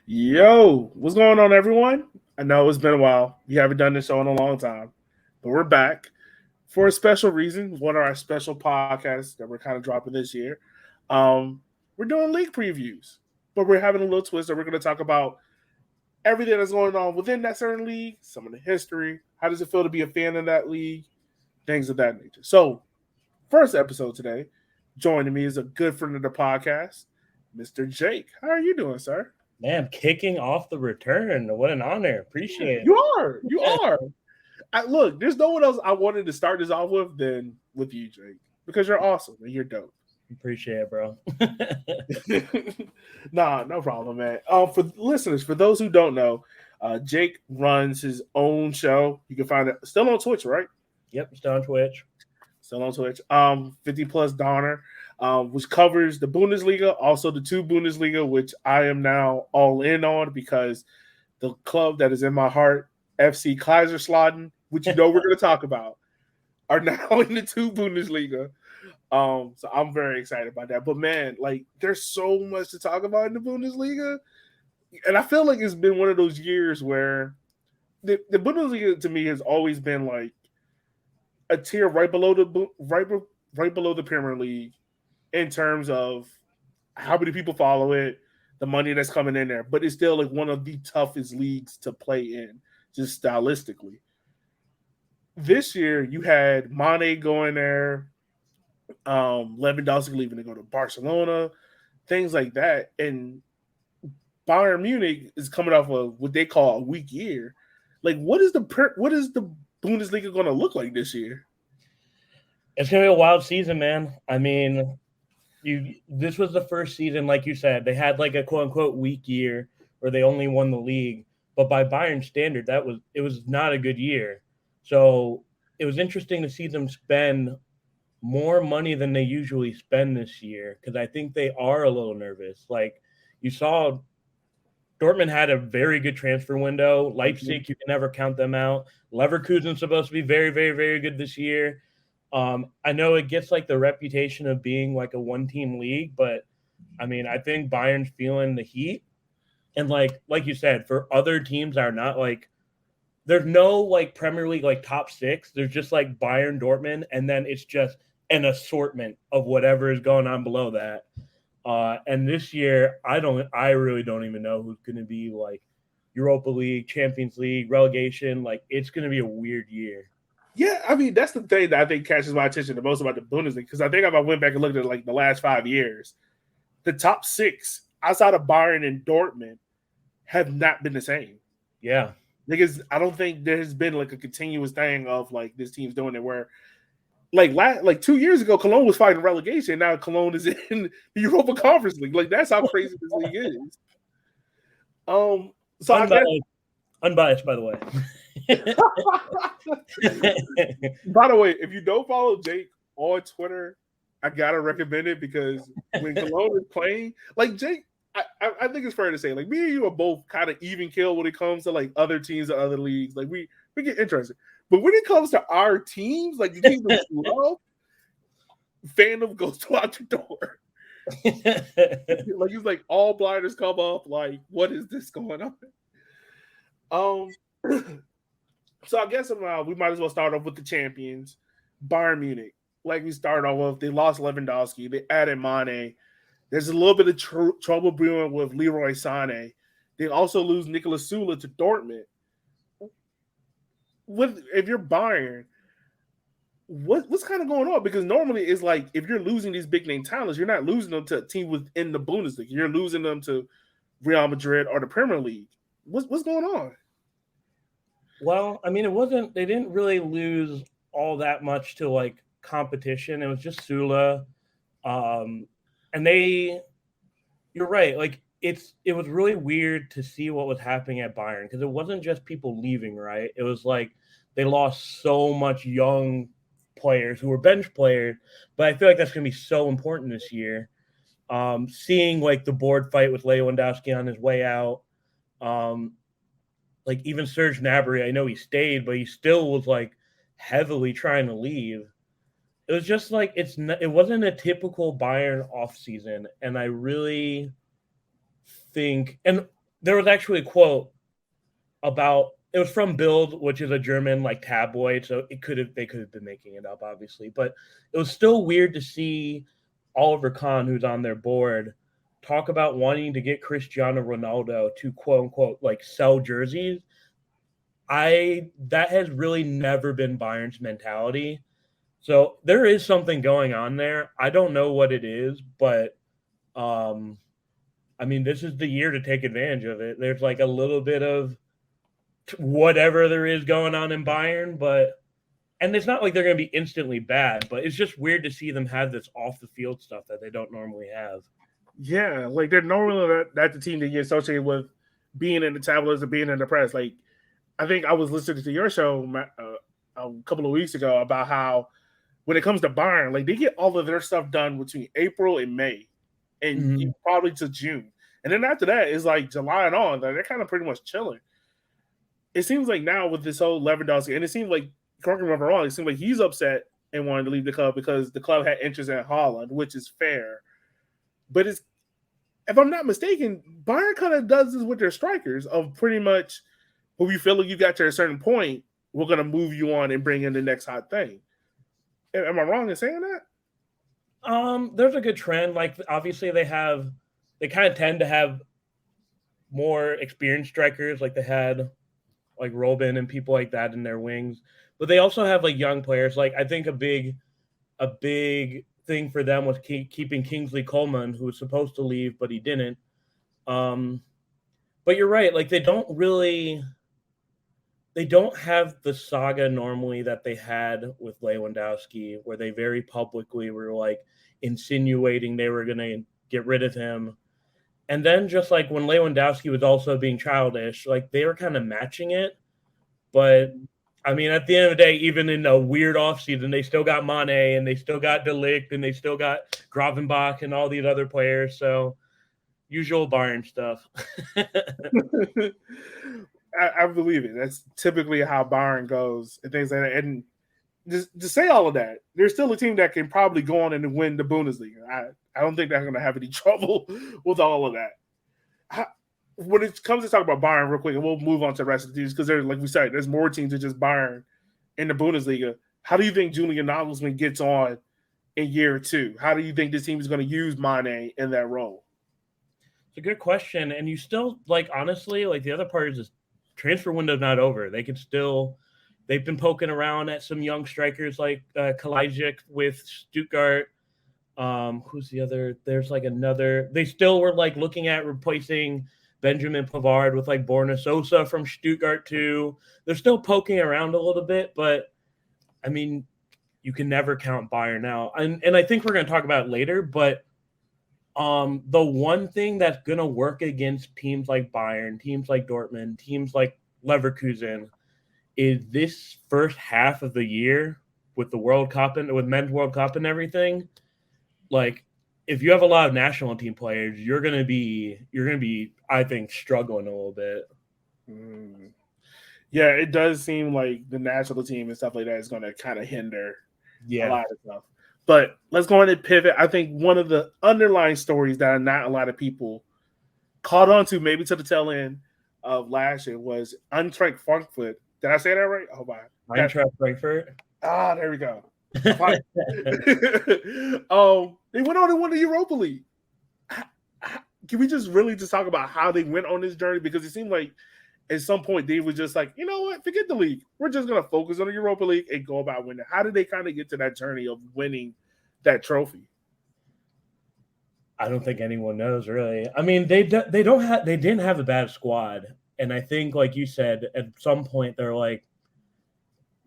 Yo, what's going on, everyone? I know it's been a while. We haven't done this show in a long time, but we're back for a special reason. One of our special podcasts that we're kind of dropping this year. We're doing league previews, but we're having a little twist that we're going to talk about everything that's going on within that certain league, some of the history, how does it feel to be a fan of that league, things of that nature. So, first episode today, joining me is a good friend of the podcast, Mr. Jake. How are you doing, sir? Man, kicking off the return. What an honor. Appreciate it. You are. Look, there's no one else I wanted to start this off with than with you, Jake, because you're awesome and you're dope. Appreciate it, bro. Nah, no problem, man. For listeners, for those who don't know, Jake runs his own show. You can find it still on Twitch, right? Yep, still on Twitch. Still on Twitch. 50 Plus Donner, which covers the Bundesliga, also the two Bundesliga, which I am now all in on because the club that is in my heart, FC Kaiserslautern, which you know we're going to talk about, are now in the two Bundesliga. So I'm very excited about that. But man, like there's so much to talk about in the Bundesliga. And I feel like it's been one of those years where the Bundesliga to me has always been like a tier right below the Premier League in terms of how many people follow it, the money that's coming in there. But it's still like one of the toughest leagues to play in, just stylistically. This year you had Mane going there, Lewandowski leaving to go to Barcelona, things like that, and Bayern Munich is coming off of what they call a weak year. Like, what is the Bundesliga going to look like this year? It's going to be a wild season, man. I mean, this was the first season, like you said, they had like a quote unquote weak year where they only won the league, but by Bayern standard, it was not a good year. So it was interesting to see them spend more money than they usually spend this year because I think they are a little nervous. Like you saw, Dortmund had a very good transfer window. Leipzig, you can never count them out. Leverkusen's supposed to be very, very, very good this year. I know it gets like the reputation of being like a one-team league, but I mean, I think Bayern's feeling the heat. And like you said, for other teams that are not like, there's no like Premier League like top six. There's just like Bayern, Dortmund, and then it's just an assortment of whatever is going on below that. And this year, I really don't even know who's going to be like Europa League, Champions League, relegation. Like it's going to be a weird year. Yeah, I mean that's the thing that I think catches my attention the most about the Bundesliga because I think if I went back and looked at like the last 5 years, the top six outside of Bayern and Dortmund have not been the same. Yeah. Because I don't think there's been like a continuous thing of like this team's doing it where like 2 years ago Cologne was fighting relegation. Now Cologne is in the Europa Conference League. Like that's how crazy this league is. So unbiased, by the way. By the way, if you don't follow Jake on Twitter, I gotta recommend it because when Cologne is playing, like Jake, I think it's fair to say, like me and you are both kind of even kill when it comes to like other teams or other leagues. Like we get interested, but when it comes to our teams, like the teams that we love, fandom goes out the door. Like it's like all blinders come up. Like what is this going on? So I guess we might as well start off with the champions, Bayern Munich. Like we started off with, they lost Lewandowski, they added Mane. There's a little bit of trouble brewing with Leroy Sané. They also lose Nicolas Sula to Dortmund. If you're Bayern, what's kind of going on? Because normally it's like if you're losing these big name talents, you're not losing them to a team within the Bundesliga. You're losing them to Real Madrid or the Premier League. What's going on? Well, I mean, they didn't really lose all that much to like competition. It was just Sula. And you're right. Like it was really weird to see what was happening at Bayern because it wasn't just people leaving, right? It was like they lost so much young players who were bench players, but I feel like that's going to be so important this year. Seeing like the board fight with Lewandowski on his way out, like even Serge Gnabry, I know he stayed, but he still was like heavily trying to leave. It was just like it wasn't a typical Bayern offseason, and I really think, and there was actually a quote about, it was from Bild, which is a German like tabloid, so they could have been making it up, obviously, but it was still weird to see Oliver Kahn, who's on their board, talk about wanting to get Cristiano Ronaldo to quote unquote like sell jerseys. That has really never been Bayern's mentality. So there is something going on there. I don't know what it is, but I mean, this is the year to take advantage of it. There's like a little bit of whatever there is going on in Bayern, and it's not like they're going to be instantly bad, but it's just weird to see them have this off the field stuff that they don't normally have. Yeah, like they're normally that the team that you associate with being in the tabloids or being in the press. Like, I think I was listening to your show a couple of weeks ago about how when it comes to Bayern, like they get all of their stuff done between April and May, and probably to June, and then after that it's like July and on. Like, they're kind of pretty much chilling. It seems like now with this whole Lewandowski, and it seems like, correct me if I'm wrong, it seems like he's upset and wanted to leave the club because the club had interest in Haaland, which is fair. But if I'm not mistaken, Bayern kind of does this with their strikers of pretty much who you feel like you got to a certain point, we're going to move you on and bring in the next hot thing. Am I wrong in saying that? There's a good trend. Like, obviously they kind of tend to have more experienced strikers. Like they had like Robin and people like that in their wings, but they also have like young players. Like I think a big thing for them was keeping Kingsley Coman, who was supposed to leave, but he didn't. But you're right. Like they don't have the saga normally that they had with Lewandowski, where they very publicly were like insinuating they were going to get rid of him. And then just like when Lewandowski was also being childish, like they were kind of matching it. But I mean, at the end of the day, even in a weird offseason, they still got Mane and they still got De Ligt and they still got Gravenbach and all these other players. So usual Bayern stuff. I believe it. That's typically how Bayern goes and things like that. And just to say all of that, there's still a team that can probably go on and win the Bundesliga. I don't think they're going to have any trouble with all of that. When it comes to talk about Bayern real quick, and we'll move on to the rest of the teams, because there's, like we said, there's more teams than just Bayern in the Bundesliga. How do you think Julian Nagelsmann gets on in year two? How do you think this team is going to use Mane in that role? It's a good question. And you still, like, honestly, like the other part is this transfer window's not over. They've been poking around at some young strikers like Kalajdzic with Stuttgart. Who's the other? There's like another. They still were like looking at replacing Benjamin Pavard with like Borna Sosa from Stuttgart too. They're still poking around a little bit, but I mean, you can never count Bayern out. And I think we're going to talk about it later, but the one thing that's going to work against teams like Bayern, teams like Dortmund, teams like Leverkusen is this first half of the year with the World Cup and with men's World Cup and everything. Like, if you have a lot of national team players, you're gonna be, I think, struggling a little bit. Yeah, it does seem like the national team and stuff like that is going to kind of hinder a lot of stuff. But let's go ahead and pivot. I think one of the underlying stories that not a lot of people caught on to, maybe to the tail end of last year, was Eintracht Frankfurt. Did I say that right? Oh, my. Eintracht Frankfurt. There we go. They went on and won the Europa League. Can we just really just talk about how they went on this journey? Because it seemed like at some point they were just like, you know what, forget the league. We're just going to focus on the Europa League and go about winning. How did they kind of get to that journey of winning that trophy? I don't think anyone knows really. I mean, they didn't have a bad squad, and I think, like you said, at some point they're like,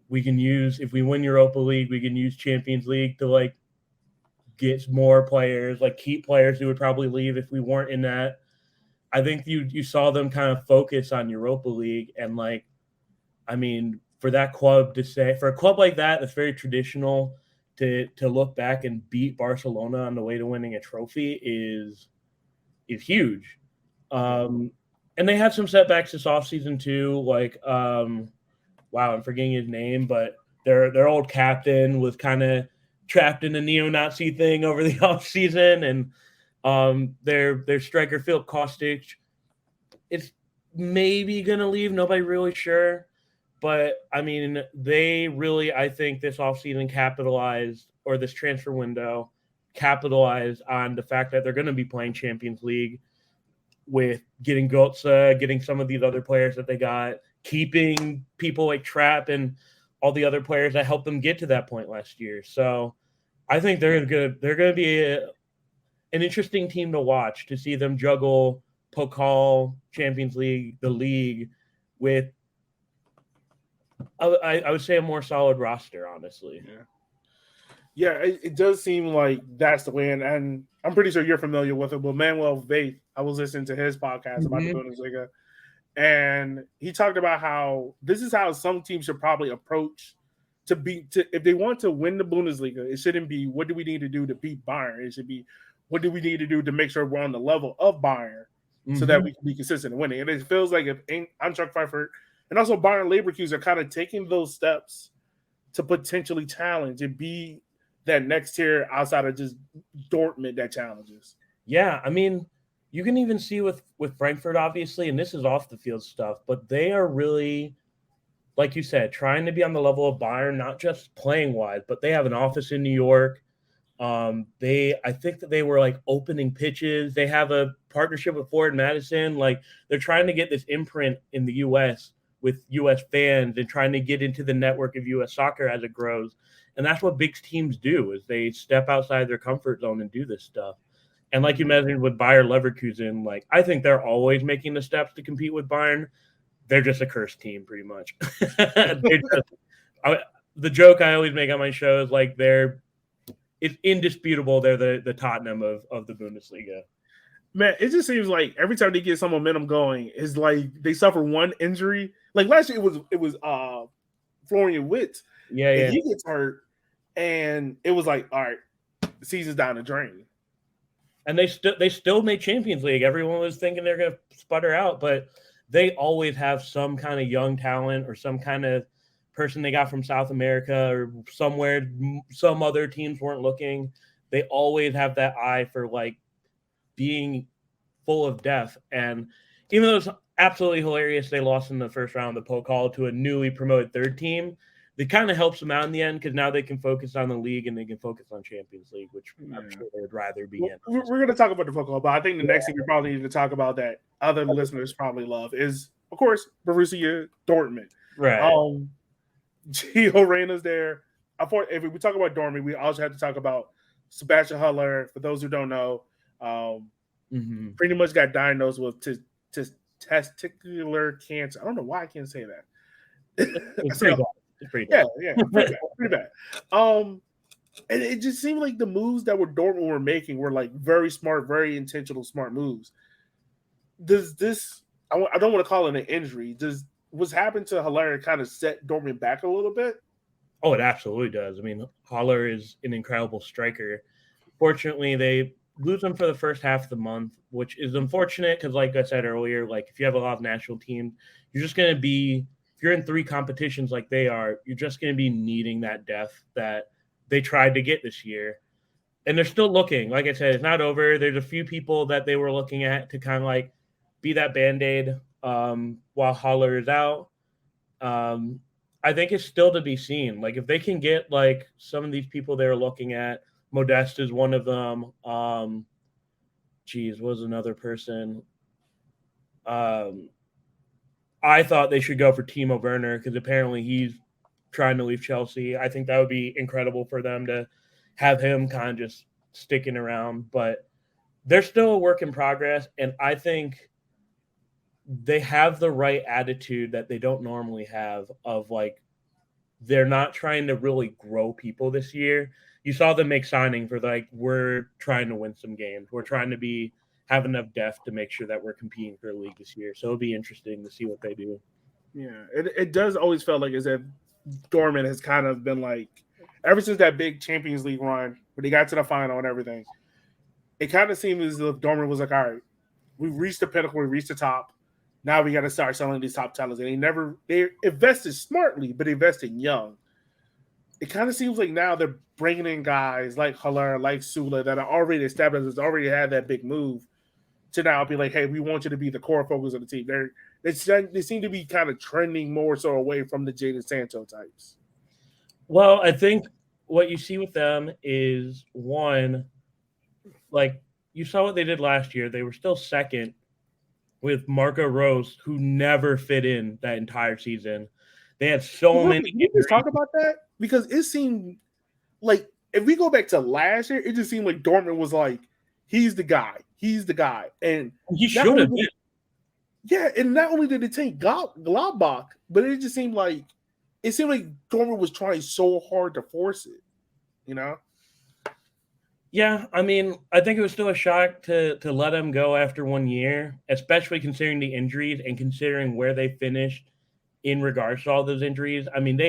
we can use, if we win Europa League, we can use Champions League to like get more players, like keep players who would probably leave if we weren't in that. I think you saw them kind of focus on Europa League, and like, I mean, for that club to say, for a club like that that's very traditional, to look back and beat Barcelona on the way to winning a trophy is huge. And they had some setbacks this offseason too. Like, wow, I'm forgetting his name, but their old captain was kind of trapped in the neo-Nazi thing over the offseason, and their striker Philip Kostic is maybe gonna leave. Nobody really sure. But, I mean, they really, I think, this offseason capitalized, or this transfer window capitalized on the fact that they're going to be playing Champions League with getting Götze, getting some of these other players that they got, keeping people like Trapp and all the other players that helped them get to that point last year. So I think they're going to be an interesting team to watch, to see them juggle Pokal, Champions League, the league, with I would say a more solid roster, honestly. Yeah, it does seem like that's the way. And I'm pretty sure you're familiar with it. But Manuel Vaith, I was listening to his podcast about the Bundesliga, and he talked about how this is how some teams should probably approach if they want to win the Bundesliga. It shouldn't be what do we need to do to beat Bayern. It should be what do we need to do to make sure we're on the level of Bayern so that we can be consistent in winning. And it feels like if Eintracht Frankfurt and also Bayern Leverkusen are kind of taking those steps to potentially challenge and be that next tier outside of just Dortmund that challenges. Yeah, I mean, you can even see with Frankfurt, obviously, and this is off the field stuff, but they are really, like you said, trying to be on the level of Bayern, not just playing wise, but they have an office in New York. I think that they were like opening pitches. They have a partnership with Ford Madison. Like, they're trying to get this imprint in the U.S. with U.S. fans and trying to get into the network of U.S. soccer as it grows. And that's what big teams do, is they step outside their comfort zone and do this stuff. And like you mentioned with Bayer Leverkusen, like, I think they're always making the steps to compete with Bayern. They're just a cursed team, pretty much. The joke I always make on my show is like it's indisputable they're the Tottenham of the Bundesliga. Man, it just seems like every time they get some momentum going, it's like they suffer one injury. Like last year, it was Florian Wirtz. Yeah. He gets hurt, and it was like, all right, the season's down the drain. And they still made Champions League. Everyone was thinking they're going to sputter out, but they always have some kind of young talent or some kind of person they got from South America or somewhere some other teams weren't looking. They always have that eye for like being full of depth. And even though it's absolutely hilarious they lost in the first round of the Pokal to a newly promoted third team, it kind of helps them out in the end because now they can focus on the league and they can focus on Champions League, which I'm sure they would rather be in. We're going to talk about the Pokal, but I think the next thing we probably need to talk about that other listeners probably love is, of course, Borussia Dortmund. Right. Gio Reyna's there. If we talk about Dortmund, we also have to talk about Sebastian Haller. For those who don't know, pretty much got diagnosed with testicular cancer. I don't know why I can't say that. It's pretty bad. Yeah, pretty bad. And it just seemed like the moves that Dortmund were making were like very smart, very intentional, smart moves. Does this? I don't want to call it an injury. Does what's happened to Haller kind of set Dortmund back a little bit? Oh, it absolutely does. I mean, Haller is an incredible striker. Fortunately, they lose him for the first half of the month, which is unfortunate because, like I said earlier, like if you have a lot of national teams, you're just going to be, if you're in 3 competitions like they are, you're just going to be needing that depth that they tried to get this year. And they're still looking. Like I said, it's not over. There's a few people that they were looking at to kind of like be that Band-Aid while Haller is out. I think it's still to be seen. Like if they can get like some of these people they're looking at, Modeste is one of them. What was another person? I thought they should go for Timo Werner because apparently he's trying to leave Chelsea. I think that would be incredible for them to have him kind of just sticking around. But they're still a work in progress, and I think they have the right attitude that they don't normally have of like they're not trying to really grow people this year. You saw them make signing for like we're trying to win some games. We're trying to have enough depth to make sure that we're competing for a league this year. So it'll be interesting to see what they do. Yeah, it does always feel like as if Dortmund has kind of been like ever since that big Champions League run where they got to the final and everything. It kind of seemed as if Dortmund was like, all right, we've reached the pinnacle, we reached the top. Now we got to start selling these top talents. And they invested smartly, but invested young. It kind of seems like now they're bringing in guys like Haller, like Sula that are already established, that's already had that big move to now be like, hey, we want you to be the core focus of the team. They seem to be kind of trending more so away from the Jadon Sancho types. Well, I think what you see with them is one, like you saw what they did last year. They were still second with Marco Rose, who never fit in that entire season. They had so many Can you just talk about that? Because it seemed like if we go back to last year, it just seemed like Dortmund was like, he's the guy. He's the guy. And he should have been. Yeah, and not only did it take Gladbach, but it seemed like Dortmund was trying so hard to force it, you know? Yeah, I mean, I think it was still a shock to let him go after 1 year, especially considering the injuries and considering where they finished in regards to all those injuries. I mean,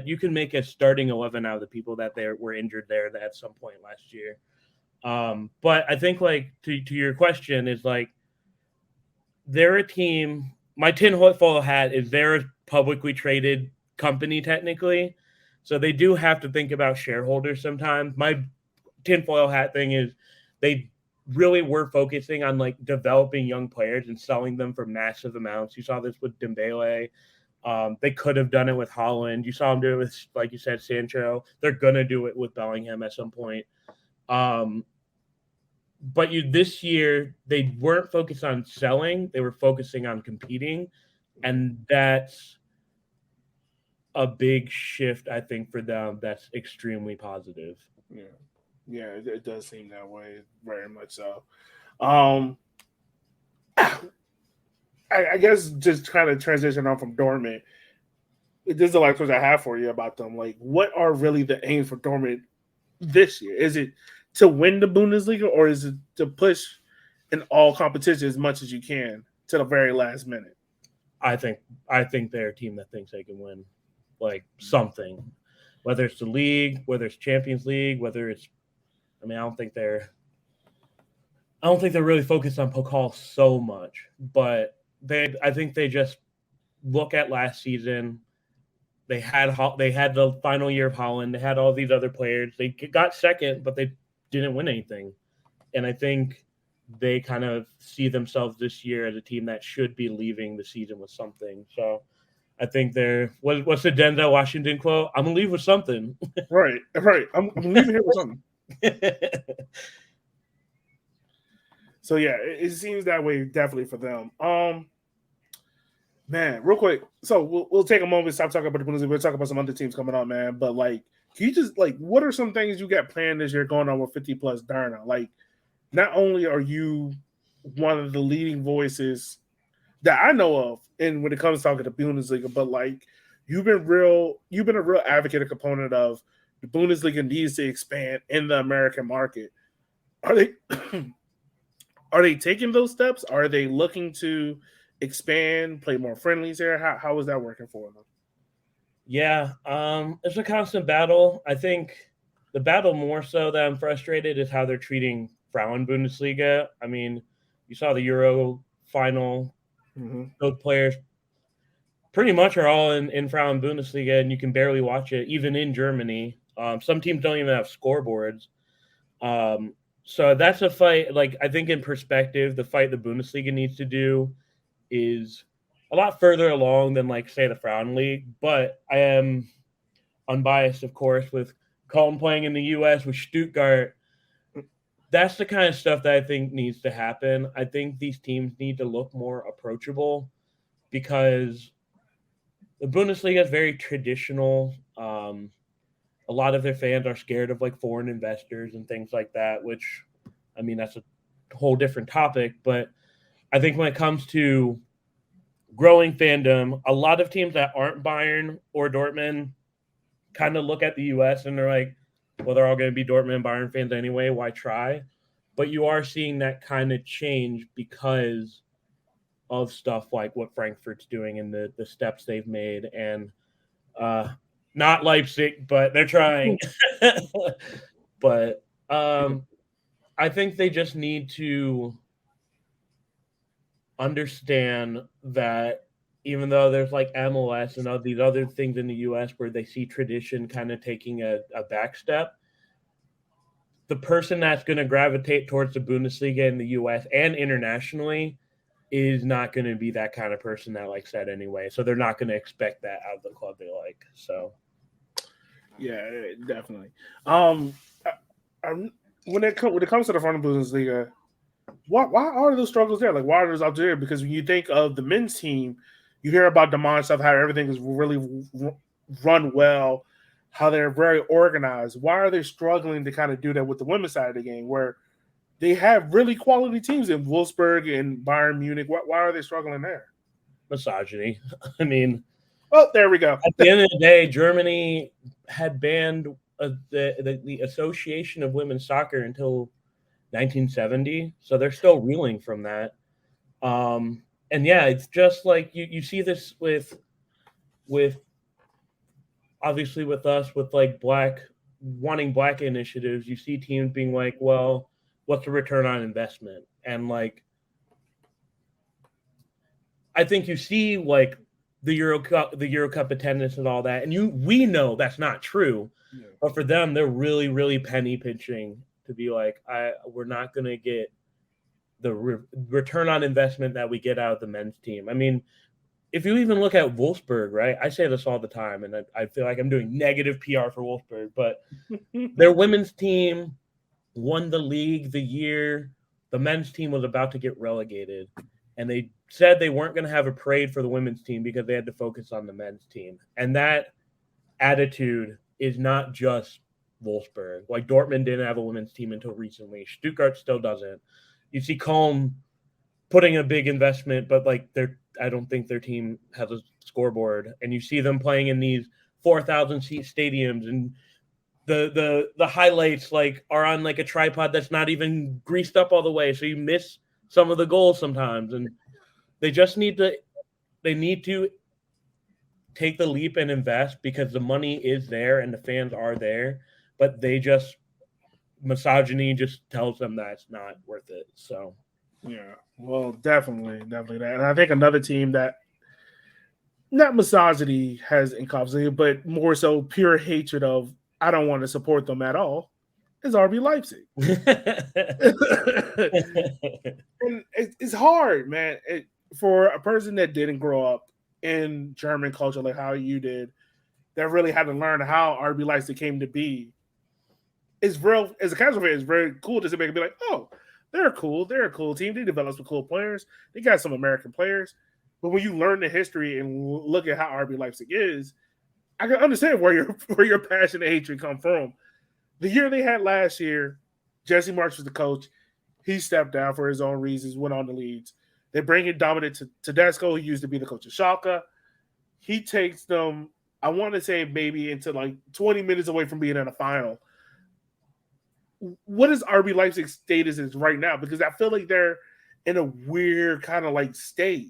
you can make a starting 11 out of the people that were injured there at some point last year. But I think, like, to your question is, like, they're a team. My tinfoil hat is they're a publicly traded company, technically. So they do have to think about shareholders sometimes. My tinfoil hat thing is they really were focusing on like developing young players and selling them for massive amounts. You saw this with Dembele. They could have done it with Holland. You saw them do it with, like you said, Sancho. They're gonna do it with Bellingham at some point. But this year they weren't focused on selling; they were focusing on competing, and that's a big shift, I think, for them. That's extremely positive. Yeah, it does seem that way, very much so. I guess just kind of transition on from Dortmund. This is the last question I have for you about them. Like, what are really the aims for Dortmund this year? Is it to win the Bundesliga, or is it to push in all competition as much as you can to the very last minute? I think they're a team that thinks they can win, like something, whether it's the league, whether it's Champions League, whether it's. I mean, I don't think they're really focused on Pokal so much, but I think they just look at last season. They had the final year of Holland. They had all these other players. They got second, but they didn't win anything. And I think they kind of see themselves this year as a team that should be leaving the season with something. So I think what's the Denzel Washington quote? I'm gonna leave with something. Right. I'm leaving here with something. So yeah, it seems that way definitely for them. Man, real quick. So we'll take a moment, stop talking about the Bundesliga. We'll talk about some other teams coming on, man. But like, can you just like, what are some things you got planned this year going on with 50 plus Darna? Like, not only are you one of the leading voices that I know of, and when it comes to talking to Bundesliga, but like, you've been a real advocate, a component of the Bundesliga needs to expand in the American market. Are they taking those steps? Are they looking to expand, play more friendlies there? How is that working for them? Yeah, it's a constant battle. I think the battle more so that I'm frustrated is how they're treating Frauen Bundesliga. I mean, you saw the Euro final. Mm-hmm. Those players pretty much are all in Frauen Bundesliga, and you can barely watch it, even in Germany. Some teams don't even have scoreboards. So that's a fight. Like, I think in perspective, the fight the Bundesliga needs to do is a lot further along than, like, say, the Frauen League. But I am unbiased, of course, with Colton playing in the U.S. with Stuttgart. That's the kind of stuff that I think needs to happen. I think these teams need to look more approachable because the Bundesliga is very traditional. A lot of their fans are scared of like foreign investors and things like that, which, I mean, that's a whole different topic. But I think when it comes to growing fandom, a lot of teams that aren't Bayern or Dortmund kind of look at the U.S. and they're like, well, they're all going to be Dortmund and Bayern fans anyway. Why try? But you are seeing that kind of change because of stuff like what Frankfurt's doing and the steps they've made. And not Leipzig, but they're trying. But I think they just need to understand that even though there's like MLS and all these other things in the US where they see tradition kind of taking a back step, the person that's going to gravitate towards the Bundesliga in the US and internationally is not going to be that kind of person that likes that anyway. So they're not going to expect that out of the club they like. So, yeah, definitely. When it comes to the front of Bundesliga, why are those struggles there? Like, why are those out there? Because when you think of the men's team, you hear about Demond stuff, how everything is really run well, how they're very organized. Why are they struggling to kind of do that with the women's side of the game, where they have really quality teams in Wolfsburg and Bayern Munich? Why are they struggling there? Misogyny. I mean, oh, there we go. At the end of the day, Germany had banned the Association of Women's Soccer until 1970, so they're still reeling from that. And yeah, it's just like you see this with obviously with us with like wanting black initiatives. You see teams being like, well, what's the return on investment? And like, I think you see like the Euro Cup attendance and all that, and we know that's not true. Yeah. But for them, they're really, really penny pinching to be like, we're not going to get the return on investment that we get out of the men's team. I mean, if you even look at Wolfsburg, right? I say this all the time, and I feel like I'm doing negative PR for Wolfsburg, but their women's team won the league the year the men's team was about to get relegated, and they said they weren't going to have a parade for the women's team because they had to focus on the men's team. And that attitude is not just Wolfsburg. Like, Dortmund didn't have a women's team until recently. Stuttgart still doesn't. You see Köln putting a big investment, but like I don't think their team has a scoreboard. And you see them playing in these 4,000 seat stadiums, and the highlights like are on like a tripod that's not even greased up all the way, so you miss some of the goals sometimes. And they just need to take the leap and invest, because the money is there and the fans are there, but misogyny just tells them that it's not worth it. So yeah, well, definitely that. And I think another team that not misogyny has encompassed, but more so pure hatred of, I don't want to support them at all, is RB Leipzig. And it's hard, man. For a person that didn't grow up in German culture like how you did, that really had to learn how RB Leipzig came to be. It's real, as a casual fan, it's very cool to sit back and be like, oh, they're cool. They're a cool team. They developed some cool players. They got some American players. But when you learn the history and look at how RB Leipzig is, I can understand where your passion and hatred come from. The year they had last year, Jesse Marsch was the coach. He stepped down for his own reasons, went on to Leeds. They bring in Dominic Tedesco, who used to be the coach of Schalke. He takes them, I want to say, maybe into like 20 minutes away from being in a final. What is RB Leipzig's status is right now? Because I feel like they're in a weird kind of like stage.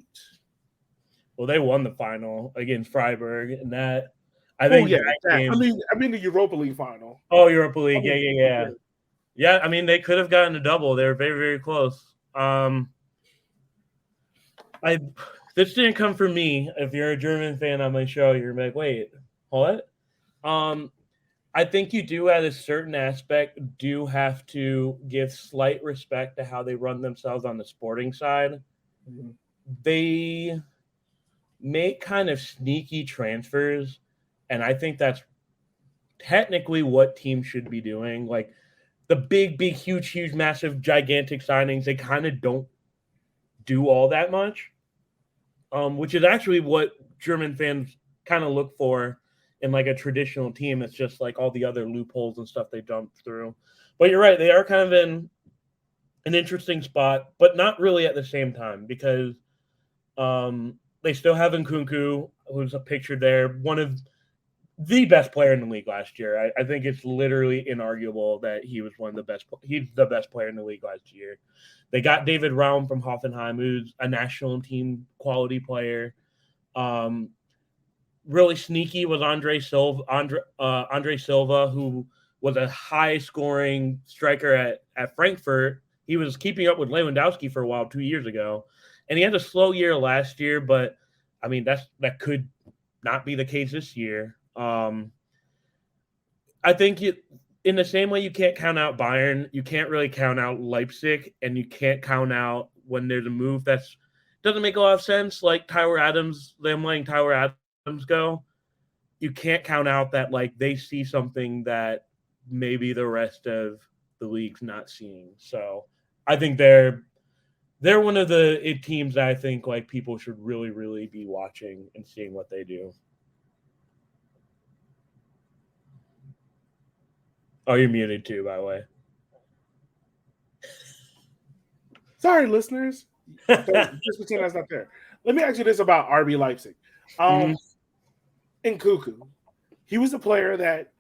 Well, they won the final against Freiburg, and that I think. I mean the Europa League final. Oh, Europa League, yeah. Yeah, I mean they could have gotten a double. They were very, very close. This didn't come from me. If you're a German fan on my show, you're like, wait, what? I think you do, at a certain aspect, do have to give slight respect to how they run themselves on the sporting side. Mm-hmm. They make kind of sneaky transfers, and I think that's technically what teams should be doing. Like the big, huge, massive, gigantic signings, they kind of don't do all that much, which is actually what German fans kind of look for in like a traditional team. It's just like all the other loopholes and stuff they dump through. But you're right, they are kind of in an interesting spot, but not really at the same time, because they still have Nkunku, who's pictured there, one of the best player in the league last year. I think it's literally inarguable that he was one of the best. He's the best player in the league last year. They got David Raum from Hoffenheim, who's a national team quality player. Really sneaky was Andre Silva, who was a high-scoring striker at Frankfurt. He was keeping up with Lewandowski for a while 2 years ago, and he had a slow year last year. But I mean, that could not be the case this year. I think in the same way you can't count out Bayern, you can't really count out Leipzig, and you can't count out when there's a move that doesn't make a lot of sense, like them letting Tyler Adams go. You can't count out that like they see something that maybe the rest of the league's not seeing. So I think they're one of the teams that I think like people should really, really be watching and seeing what they do. Oh, you're muted too, by the way. Sorry, listeners. Just pretend that's not there. Let me ask you this about RB Leipzig. In Cuckoo, he was a player that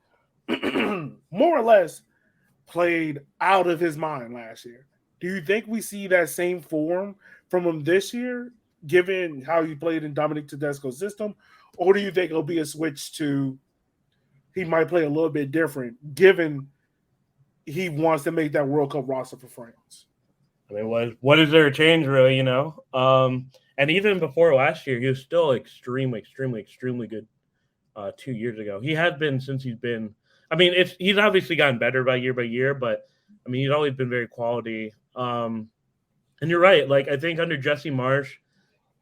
more or less played out of his mind last year. Do you think we see that same form from him this year, given how he played in Dominic Tedesco's system? Or do you think it'll be a switch to he might play a little bit different, given he wants to make that World Cup roster for France? I mean, what is there to change, really, And even before last year, he was still extremely, extremely, extremely good 2 years ago. He has been since he's been – I mean, he's obviously gotten better by year, but, I mean, he's always been very quality. And you're right. Like, I think under Jesse Marsch,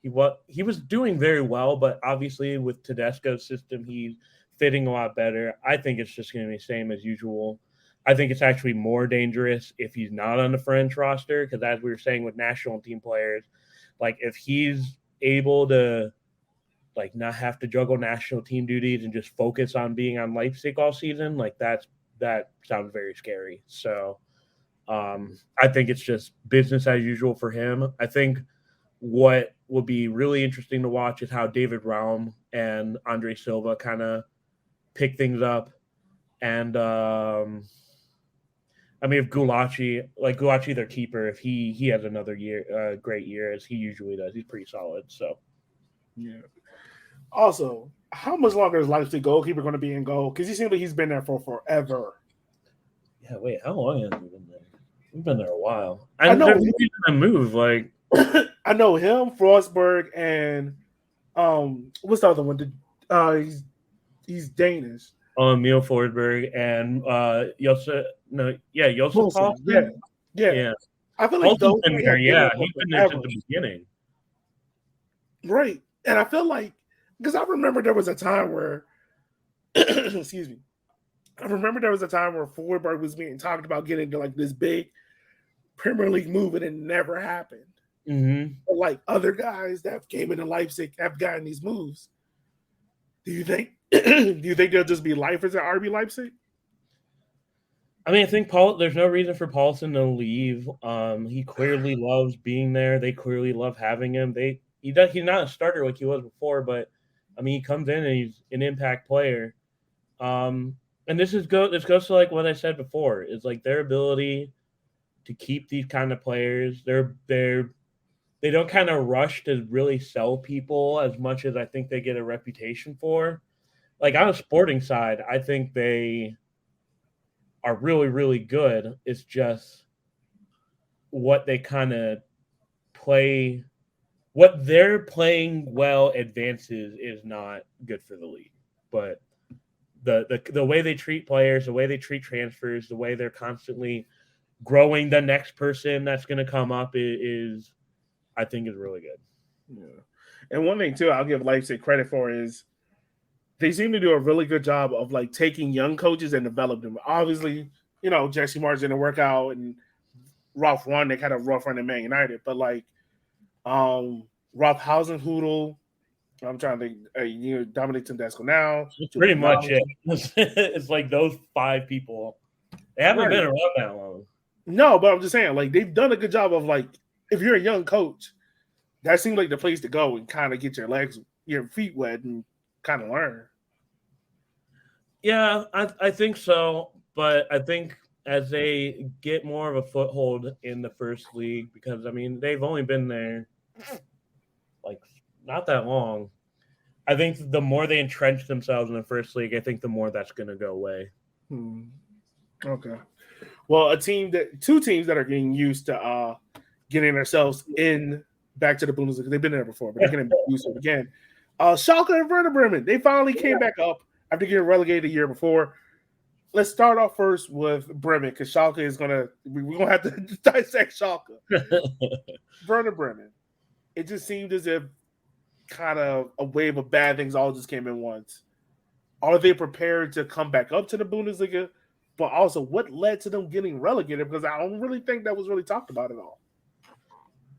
he was doing very well, but obviously with Tedesco's system, he's fitting a lot better. I think it's just going to be the same as usual. I think it's actually more dangerous if he's not on the French roster because, as we were saying with national team players, like if he's able to like not have to juggle national team duties and just focus on being on Leipzig all season, like that sounds very scary. So I think it's just business as usual for him. I think what will be really interesting to watch is how David Raum and Andre Silva kind of pick things up. And I mean, if Gulacsi, their keeper, if he has another year, great year as he usually does, he's pretty solid. So, yeah. Also, how much longer is Leipzig goalkeeper going to be in goal? Because he seems like he's been there for forever. Yeah, wait, how long has he been there? We've been there a while. I know there's a reason to move. Like, I know him, Forsberg, and what's the other one? He's Danish. Emil Forsberg and Josef Paulsen. Yeah. I feel like those been there. Yeah, he's been there since the beginning. Right, and I feel like because I remember there was a time where, excuse me, I remember there was a time where Forsberg was being talked about getting to like this big Premier League move, and it never happened. Mm-hmm. But like other guys that came into Leipzig have gotten these moves. Do you think they'll just be lifers at RB Leipzig? I mean, I think there's no reason for Paulsen to leave. He clearly loves being there. They clearly love having him. He's not a starter like he was before, but I mean, he comes in and he's an impact player. And this goes to like what I said before. Is like their ability to keep these kind of players. They don't kind of rush to really sell people as much as I think they get a reputation for. Like on a sporting side, I think they are really, really good. It's just what they kind of play, what they're playing well advances is not good for the league. But the way they treat players, the way they treat transfers, the way they're constantly growing the next person that's going to come up is I think is really good. Yeah. And one thing too, I'll give Leipzig credit for is they seem to do a really good job of like taking young coaches and develop them. Obviously, Jesse Marsch didn't work out and Ralph Rangnick had a rough run in Man United, but like Ralph Hasenhüttl, I'm trying to think, Dominic Tedesco now. It's pretty much it. It's like those 5 people. They haven't been around that long. No, but I'm just saying, like, they've done a good job of like, if you're a young coach, that seems like the place to go and kind of get your feet wet and kind of learn. Yeah, I think so. But I think as they get more of a foothold in the first league, because I mean they've only been there like not that long. I think the more they entrench themselves in the first league, I think the more that's going to go away. Okay. Well, two teams that are getting used to getting themselves in back to the Bundesliga. They've been there before, but they're getting used to it again. Schalke and Werder Bremen. They finally came back up after getting relegated the year before. Let's start off first with Bremen because Schalke is we're gonna have to dissect Schalke. Werder Bremen. It just seemed as if kind of a wave of bad things all just came in once. Are they prepared to come back up to the Bundesliga? But also, what led to them getting relegated? Because I don't really think that was really talked about at all.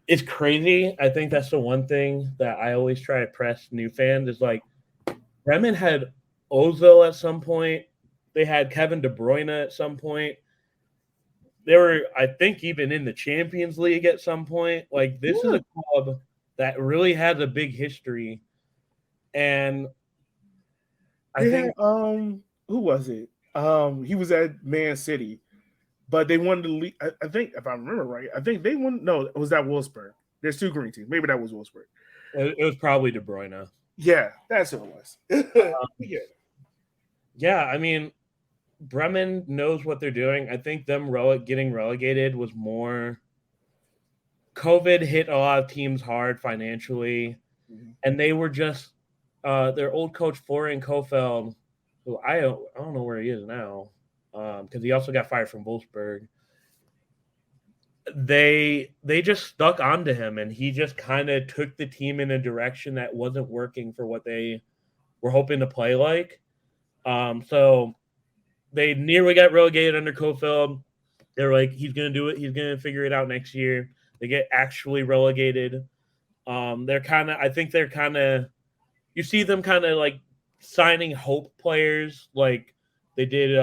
It's crazy. I think that's the one thing that I always try to press new fans is like Bremen had Ozil at some point. They had Kevin De Bruyne at some point. They were, I think, even in the Champions League at some point. Like this is a club that really has a big history. And I think who was it? He was at Man City, but they won the league. I think if I remember right, I think they won. No, it was that Wolfsburg. There's two green teams. Maybe that was Wolfsburg. It was probably De Bruyne. Yeah, that's who it was. Yeah, I mean, Bremen knows what they're doing. I think them getting relegated was more. COVID hit a lot of teams hard financially, and they were just their old coach Florian Kohfeldt, who I don't know where he is now, because he also got fired from Wolfsburg. They just stuck onto him, and he just kind of took the team in a direction that wasn't working for what they were hoping to play like. So they nearly got relegated under Kohfeldt. They're like, he's going to do it. He's going to figure it out next year. They get actually relegated. They're kind of, I think they're kind of, you see them kind of like signing hope players, like they did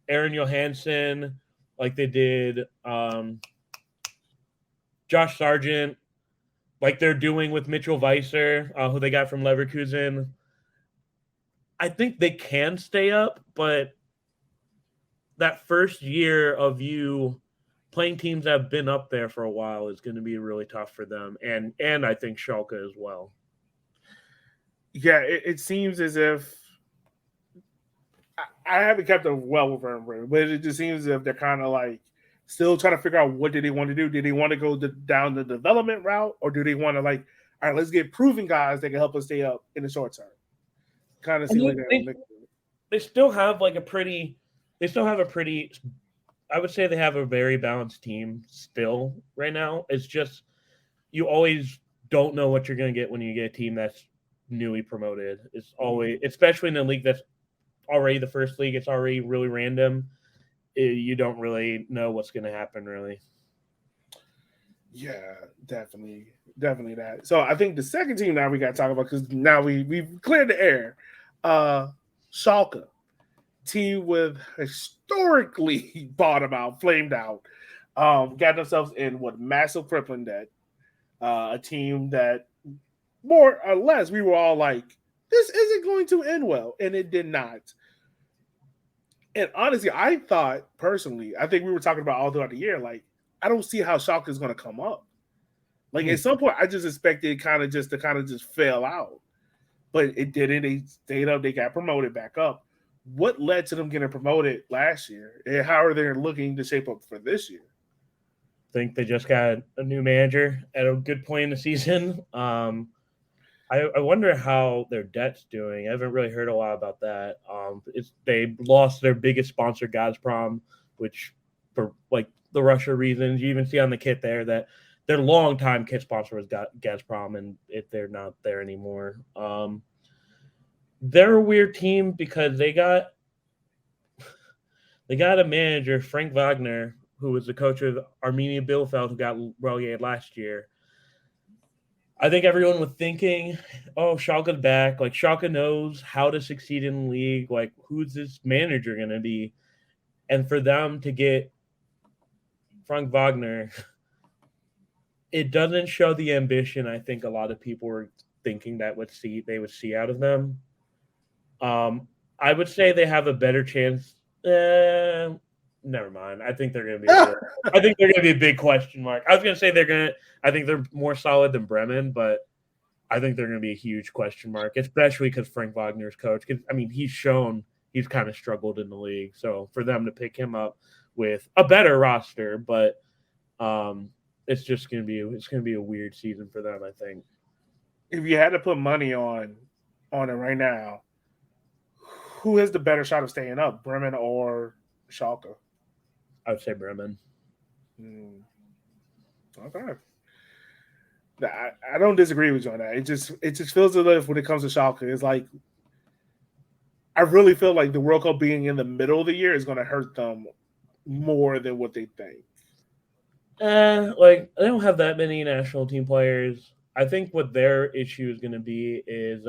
Aaron Johansson, like they did Josh Sargent, like they're doing with Mitchell Weiser, who they got from Leverkusen. I think they can stay up, but that first year of you playing teams that have been up there for a while is going to be really tough for them, and I think Schalke as well. Yeah, it seems as if I haven't kept up well with them, but it just seems as if they're kind of like still trying to figure out what do they want to do. Do they want to go down the development route, or do they want to like, all right, let's get proven guys that can help us stay up in the short term? Kind of seems like they still have like a pretty. I would say they have a very balanced team still right now. It's just you always don't know what you're going to get when you get a team that's newly promoted. It's always, especially in a league that's already the first league, it's already really random. You don't really know what's going to happen, really. Yeah, definitely that. So I think the second team now we got to talk about, because now we've cleared the air. Schalke, team with historically bottom out, flamed out, got themselves in what massive crippling debt. A team that more or less we were all like, this isn't going to end well, and it did not. And honestly, I thought personally, I think we were talking about all throughout the year, like, I don't see how Schalke is going to come up. Like at some point, I just expected kind of just fail out, but it didn't. They stayed up. They got promoted back up. What led to them getting promoted last year, and how are they looking to shape up for this year? I think they just got a new manager at a good point in the season. I wonder how their debt's doing. I haven't really heard a lot about that. They lost their biggest sponsor, Gazprom, which for like the Russia reasons, you even see on the kit there that their longtime kit sponsor was Gazprom, and they're not there anymore. They're a weird team because they got a manager, Frank Wagner, who was the coach of Arminia Bielefeld, who got relegated last year. I think everyone was thinking, oh, Schalke's back. Like, Schalke knows how to succeed in the league. Like, who's this manager going to be? And for them to get Frank Wagner, it doesn't show the ambition I think a lot of people were thinking they would see out of them. I would say they have a better chance. Never mind. I think they're going to be. I think they're going to be a big question mark. I was going to say they're going to. I think they're more solid than Bremen, but I think they're going to be a huge question mark, especially because Frank Wagner's coach. Because I mean, he's shown he's kind of struggled in the league. So for them to pick him up with a better roster, but it's just going to be a weird season for them, I think. If you had to put money on it right now, who has the better shot of staying up, Bremen or Schalke? I would say Bremen. Okay. I don't disagree with you on that. It just feels as if when it comes to Schalke, it's like I really feel like the World Cup being in the middle of the year is going to hurt them more than what they think. Like they don't have that many national team players. I think what their issue is going to be is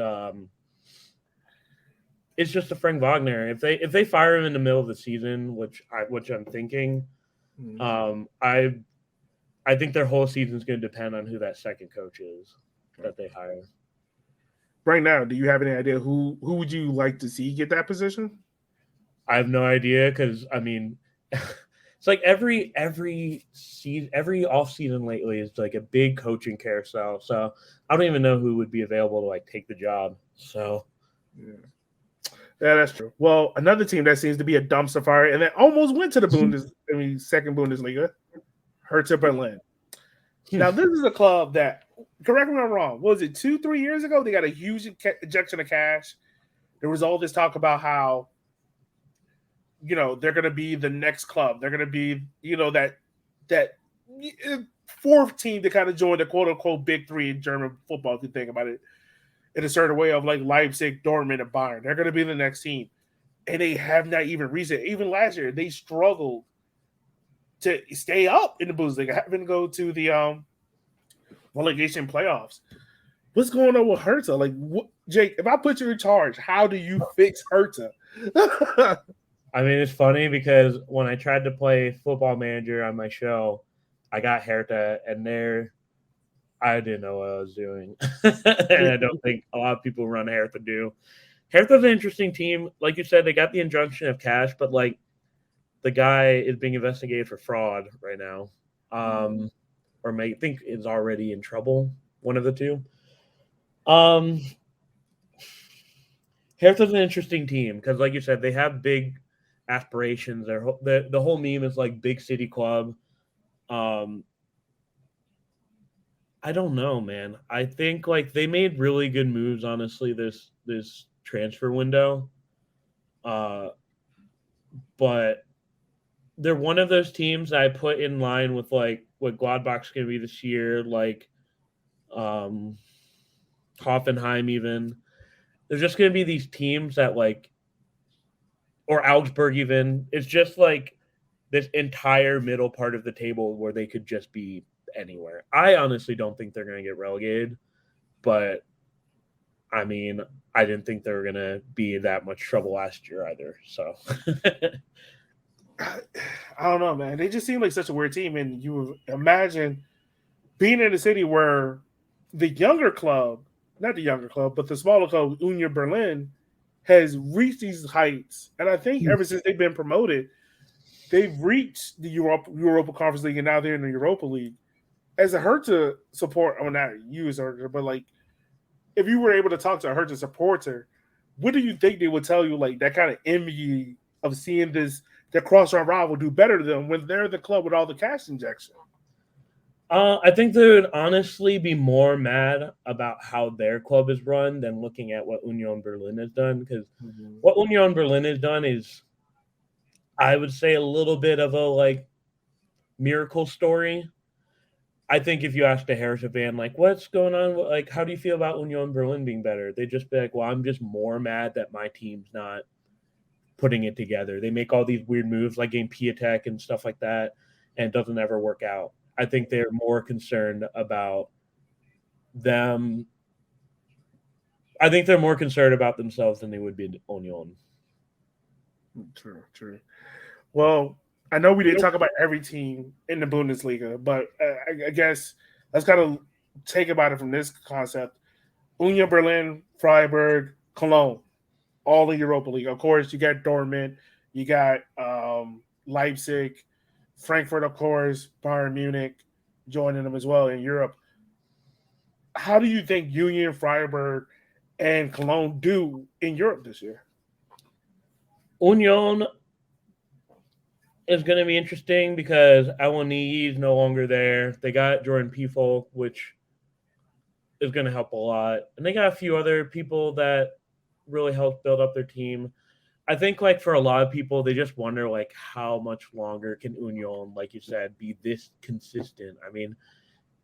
it's just a Frank Wagner. If they fire him in the middle of the season, which I'm thinking, I think their whole season is going to depend on who that second coach is that they hire. Right now, do you have any idea who would you like to see get that position? I have no idea because I mean, it's like every season, every off season lately is like a big coaching carousel. So I don't even know who would be available to like take the job. So yeah, that's true. Well, another team that seems to be a dumpster fire and that almost went to the second Bundesliga, Hertha Berlin. Now, this is a club that, correct me if I'm wrong, was it 2-3 years ago? They got a huge injection of cash. There was all this talk about how, they're going to be the next club. They're going to be, that fourth team to kind of join the quote-unquote big three in German football, if you think about it, in a certain way of like Leipzig, Dortmund, and Bayern. They're going to be the next team. And they have not even reached it. Even last year, they struggled to stay up in the Bundesliga, having to go to the relegation playoffs. What's going on with Hertha? Like, Jake, if I put you in charge, how do you fix Hertha? I mean, it's funny because when I tried to play Football Manager on my show, I got Hertha, and I didn't know what I was doing. And I don't think a lot of people run Hertha do. Hertha's an interesting team. Like you said, they got the injunction of cash, but like, the guy is being investigated for fraud right now, or may think is already in trouble. One of the two. Hertha's an interesting team because, like you said, they have big aspirations. The whole meme is like big city club. I don't know, man. I think like they made really good moves, honestly, this transfer window. But they're one of those teams that I put in line with like what Gladbach's going to be this year, like Hoffenheim even. There's just going to be these teams that like, or Augsburg even. It's just like this entire middle part of the table where they could just be anywhere. I honestly don't think they're going to get relegated, but I mean, I didn't think they were going to be that much trouble last year either. So I don't know, man. They just seem like such a weird team. And you imagine being in a city where the younger club, not the younger club, but the smaller club, Union Berlin, has reached these heights. And I think ever since they've been promoted, they've reached the Europa Conference League, and now they're in the Europa League. As a Hertha support, not you as a Hertha, but like if you were able to talk to a Hertha supporter, what do you think they would tell you? Like that kind of envy of seeing their cross-run rival do better to them when they're the club with all the cash injection. I think they would honestly be more mad about how their club is run than looking at what Union Berlin has done. Because what Union Berlin has done is, I would say, a little bit of a like miracle story. I think if you asked a Hertha fan, like, what's going on? Like, how do you feel about Union Berlin being better? They'd just be like, well, I'm just more mad that my team's not putting it together. They make all these weird moves like game Piatek and stuff like that, and it doesn't ever work out. I think they're more concerned about them. I think they're more concerned about themselves than they would be Union. True. Well, I know we didn't talk about every team in the Bundesliga, but I guess let's kind of take about it from this concept. Union Berlin, Freiburg, Cologne. all in Europa League. Of course, you got Dortmund, you got Leipzig, Frankfurt, of course, Bayern Munich joining them as well in Europe. How do you think Union, Freiburg, and Cologne do in Europe this year? Union is going to be interesting because Awoniyi is no longer there. They got Jordan Pefol, which is going to help a lot. And they got a few other people that really helped build up their team. I think, like, for a lot of people, they just wonder, like, how much longer can Union, like you said, be this consistent? I mean,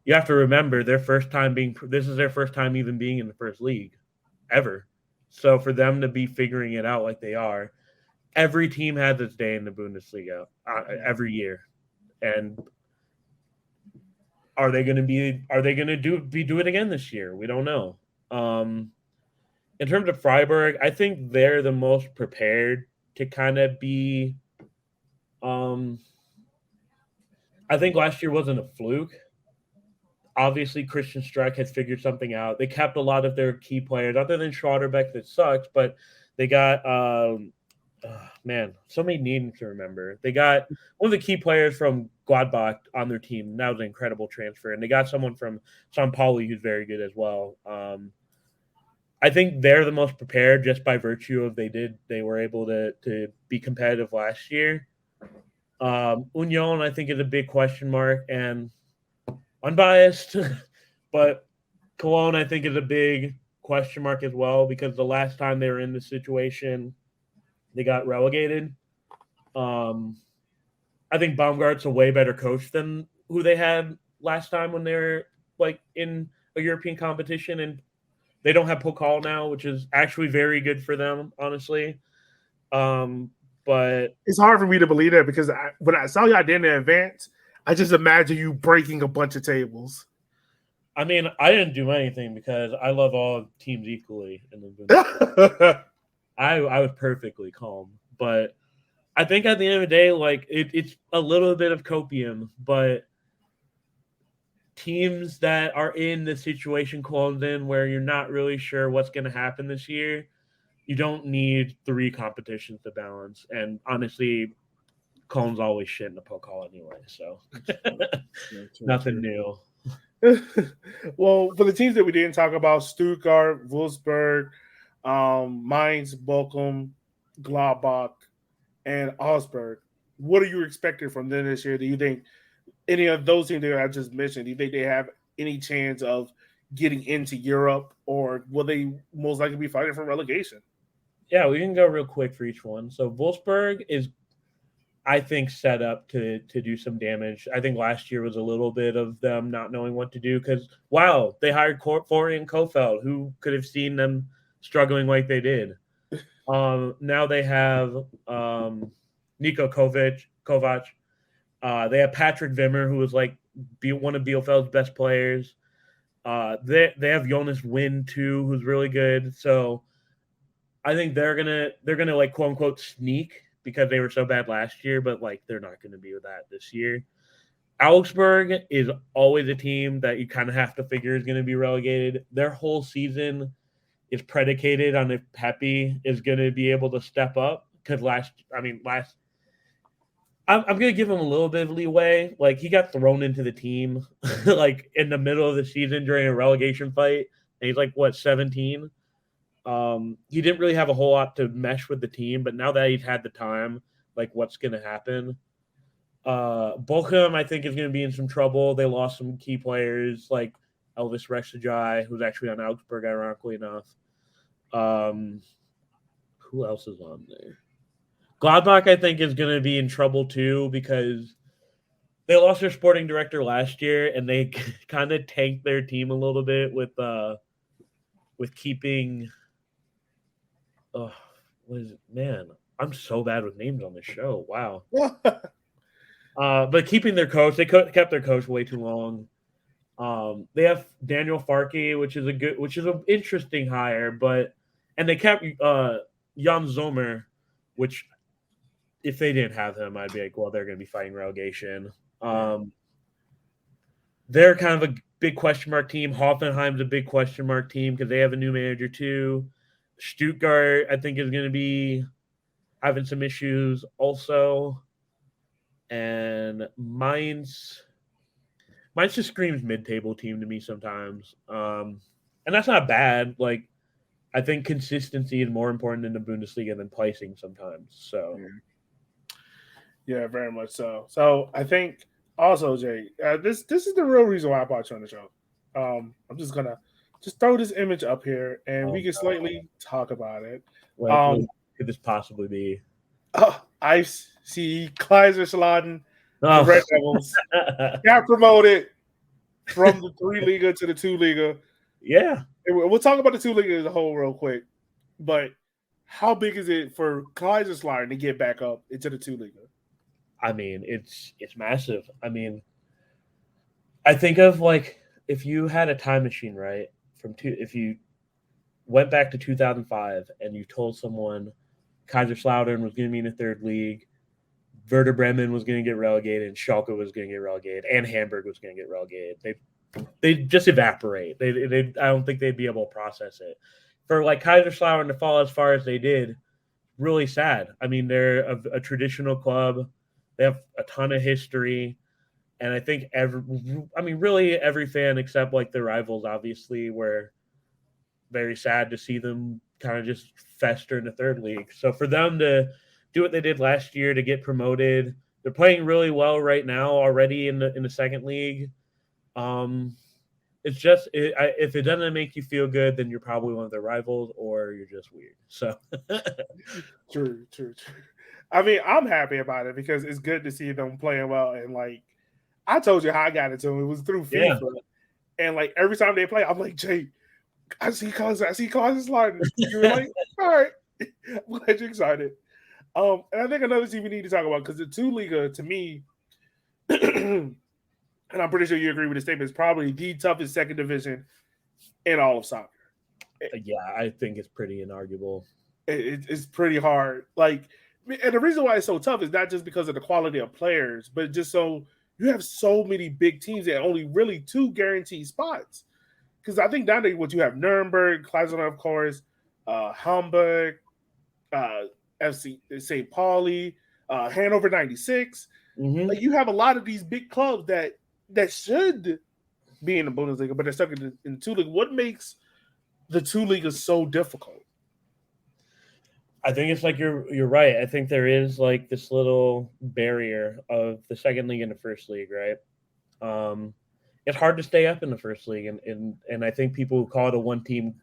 you have to remember this is their first time even being in the first league ever. So for them to be figuring it out like they are, every team has its day in the Bundesliga every year. And are they going to do it again this year? We don't know. In terms of Freiburg, I think they're the most prepared to kind of be. I think last year wasn't a fluke. Obviously, Christian Streich has figured something out. They kept a lot of their key players, other than Schlotterbeck, that sucks, but they got so many names to remember. They got one of the key players from Gladbach on their team. That was an incredible transfer, and they got someone from São Paulo who's very good as well. I think they're the most prepared just by virtue of they were able to be competitive last year. Union, I think, is a big question mark, and unbiased, but Cologne, I think, is a big question mark as well because the last time they were in this situation, they got relegated. I think Baumgart's a way better coach than who they had last time when they were like in a European competition, and they don't have Pokal now, which is actually very good for them, honestly. But it's hard for me to believe that because when I saw y'all did in advance, I just imagine you breaking a bunch of tables. I mean, I didn't do anything because I love all teams equally in the I was perfectly calm, but I think at the end of the day, like it's a little bit of copium, but teams that are in the situation Cologne's in where you're not really sure what's going to happen this year, you don't need 3 competitions to balance. And honestly, Cologne's always shit in the Pokal anyway, so nothing new. Well, for the teams that we didn't talk about, Stuttgart, Wolfsburg, Mainz, Bochum, Gladbach, and Augsburg, what are you expecting from them this year? Do you think any of those teams that I just mentioned, do you think they have any chance of getting into Europe, or will they most likely be fighting for relegation? Yeah, we can go real quick for each one. So Wolfsburg is, I think, set up to do some damage. I think last year was a little bit of them not knowing what to do because, wow, they hired Florian Kohfeldt. Who could have seen them struggling like they did? Now they have Niko Kovac. They have Patrick Wimmer, who was like one of Bielefeld's best players. They have Jonas Wind too, who's really good. So I think they're gonna like quote unquote sneak because they were so bad last year, but like they're not gonna be with that this year. Augsburg is always a team that you kind of have to figure is going to be relegated. Their whole season is predicated on if Pepe is going to be able to step up. Because I'm going to give him a little bit of leeway. Like, he got thrown into the team like in the middle of the season during a relegation fight. And he's like, 17? He didn't really have a whole lot to mesh with the team, but now that he's had the time, like, what's going to happen? Bochum, I think, is going to be in some trouble. They lost some key players like Elvis Rexajai, who's actually on Augsburg, ironically enough. Who else is on there? Gladbach, I think, is going to be in trouble too because they lost their sporting director last year, and they kind of tanked their team a little bit with keeping. What is it? Man, I'm so bad with names on this show. Wow. But keeping their coach, they kept their coach way too long. They have Daniel Farke, which is an interesting hire, and they kept Jan Zomer, which if they didn't have him, I'd be like, well, they're going to be fighting relegation. They're kind of a big question mark team. Hoffenheim's a big question mark team because they have a new manager too. Stuttgart, I think, is going to be having some issues also. And Mainz just screams mid-table team to me sometimes. And that's not bad. Like, I think consistency is more important in the Bundesliga than placing sometimes. So, yeah, very much so. So I think also, Jay, this is the real reason why I brought you on the show. I'm just gonna throw this image up here, and we can slightly talk about it. what could this possibly be? I see Kaiserslautern, the Oh. Red Devils, got promoted from the 3 Liga to the 2 Liga. Yeah. We'll talk about the 2 Liga as a whole real quick. But how big is it for Kaiserslautern to get back up into the 2 Liga? I mean, it's massive. I mean, I think of like if you had a time machine, right? If you went back to 2005 and you told someone Kaiserslautern was going to be in the 3rd league, Werder Bremen was going to get relegated, and Schalke was going to get relegated, and Hamburg was going to get relegated, they just evaporate. I don't think they'd be able to process it. For like Kaiserslautern to fall as far as they did, really sad. I mean, they're a traditional club. They have a ton of history. And I think really every fan except like the rivals, obviously, were very sad to see them kind of just fester in the 3rd league. So for them to do what they did last year to get promoted, they're playing really well right now already in the 2nd league. It's just if it doesn't make you feel good, then you're probably one of their rivals, or you're just weird. So True. I mean, I'm happy about it because it's good to see them playing well. And like I told you how I got into them. It was through FIFA. Yeah. And like every time they play, I'm like, Jay, I see Kaiserslautern. You're like, all right. I'm glad you're excited. And I think another team we need to talk about, because the 2 Liga, to me, and I'm pretty sure you agree with the statement, is probably the toughest 2nd division in all of soccer. Yeah, I think it's pretty inarguable. It's pretty hard. Like, and the reason why it's so tough is not just because of the quality of players, but just so you have so many big teams and only really 2 guaranteed spots. Because I think down there, what you have Nuremberg, Kaiserslautern, of course, Hamburg, FC St. Pauli, Hanover 96. Mm-hmm. Like, you have a lot of these big clubs that should be in the Bundesliga, but they're stuck in the 2 Liga. What makes the 2 Liga so difficult? I think it's like you're right. I think there is like this little barrier of the 2nd league and the 1st league, right? It's hard to stay up in the 1st league, and I think people who call it a 1-team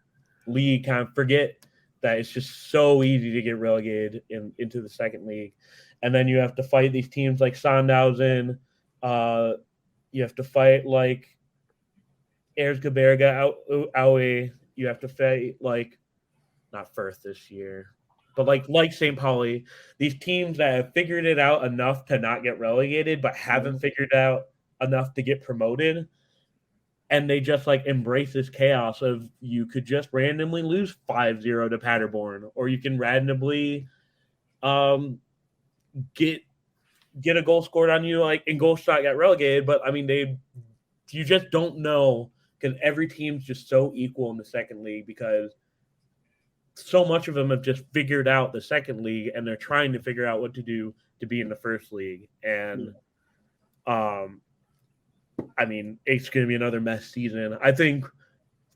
league kind of forget that it's just so easy to get relegated into the 2nd league, and then you have to fight these teams like Sandhausen. You have to fight like Erzgebirge Aue. You have to fight like not Firth this year, but like St. Pauli, these teams that have figured it out enough to not get relegated, but haven't figured out enough to get promoted. And they just like embrace this chaos of you could just randomly lose 5-0 to Paderborn, or you can randomly get a goal scored on you, like Ingolstadt got relegated. But I mean, you just don't know, because every team's just so equal in the 2nd league, because so much of them have just figured out the 2nd league and they're trying to figure out what to do to be in the 1st league. And I mean, it's going to be another mess season. I think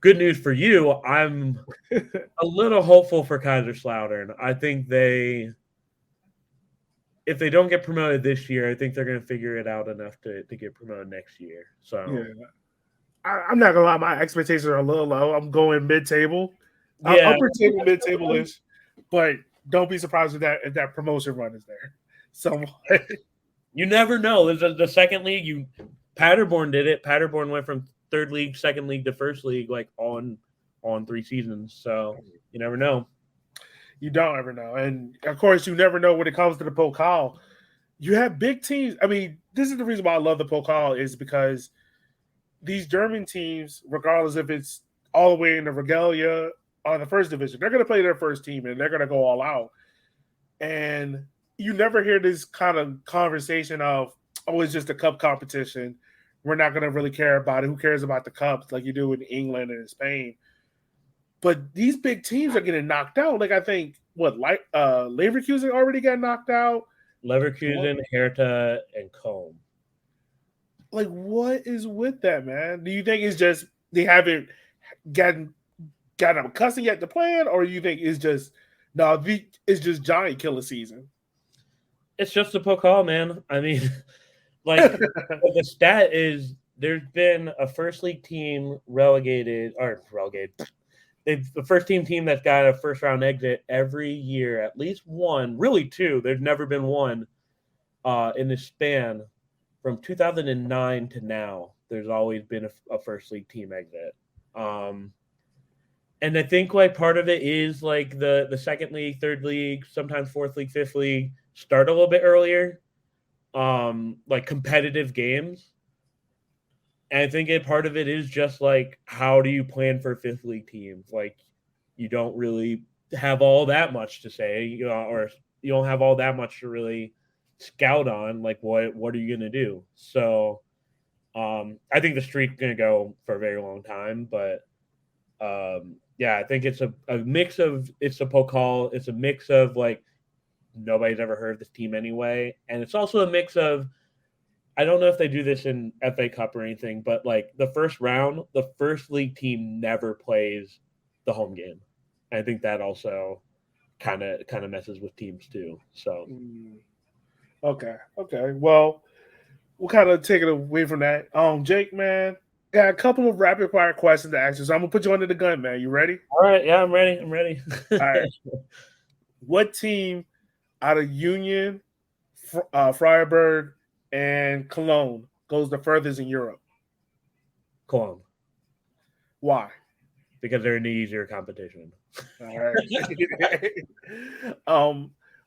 good news for you, I'm a little hopeful for Kaiserslautern. I think if they don't get promoted this year, I think they're going to figure it out enough to get promoted next year. So yeah. I'm not going to lie, my expectations are a little low. I'm going mid-table. Yeah. Upper table, mid-table-ish. But don't be surprised if that promotion run is there. Somewhat. You never know. The 2nd league, Paderborn did it. Paderborn went from 3rd league, 2nd league to 1st league, like on 3 seasons. So you never know. You don't ever know. And of course, you never know when it comes to the Pokal. You have big teams. I mean, this is the reason why I love the Pokal, is because these German teams, regardless if it's all the way in the Regalia or the 1st division, they're going to play their 1st team and they're going to go all out. And you never hear this kind of conversation of, oh, it's just a cup competition. We're not going to really care about it. Who cares about the cups like you do in England and in Spain? But these big teams are getting knocked out. Like I think Leverkusen already got knocked out. Leverkusen, Hertha, and Köln. Like, what is with that, man? Do you think it's just they haven't gotten accustomed yet to playing, or you think it's just it's just giant killer season? It's just a pokal, man. I mean, like the stat is there's been a first league team relegated. The first team that's got a first round exit every year, at least one, really two. There's never been one in this span from 2009 to now. There's always been a first league team exit. And I think like part of it is like the second league, third league, sometimes fourth league, fifth league start a little bit earlier, like competitive games. And I think part of it is just like how do you plan for a fifth league team? Like you don't really have all that much to say, or you don't have all that much to really scout on. Like what are you gonna do? So I think the streak's gonna go for a very long time, but yeah, I think it's a mix of it's a pokal, it's a mix of like nobody's ever heard of this team anyway, and it's also a mix of I don't know if they do this in FA Cup or anything, but like the first round, the first league team never plays the home game. And I think that also kind of messes with teams too. So okay. Well, we'll kind of take it away from that. Jake, man, got a couple of rapid fire questions to ask you, so I'm gonna put you under the gun, man. You ready? All right, yeah, I'm ready. All right. What team out of Union, Freiburg, and Cologne goes the furthest in Europe? Cologne. Why? Because they're in the easier competition. All right.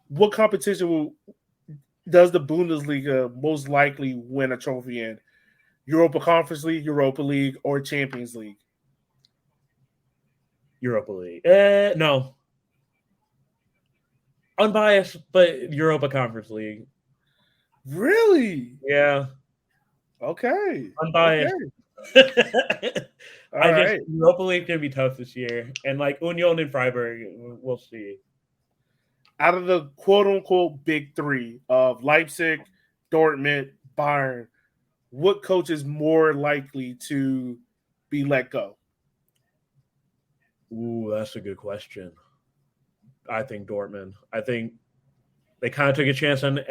What competition does the Bundesliga most likely win a trophy in? Europa Conference League, Europa League, or Champions League? Europa League. No. Unbiased, but Europa Conference League. Really? Yeah. Okay. Unbiased. Okay. Europa League gonna be tough this year, and like Union and Freiburg, we'll see. Out of the quote unquote big three of Leipzig, Dortmund, Bayern, what coach is more likely to be let go? Ooh, that's a good question. I think Dortmund. I think they kind of took a chance on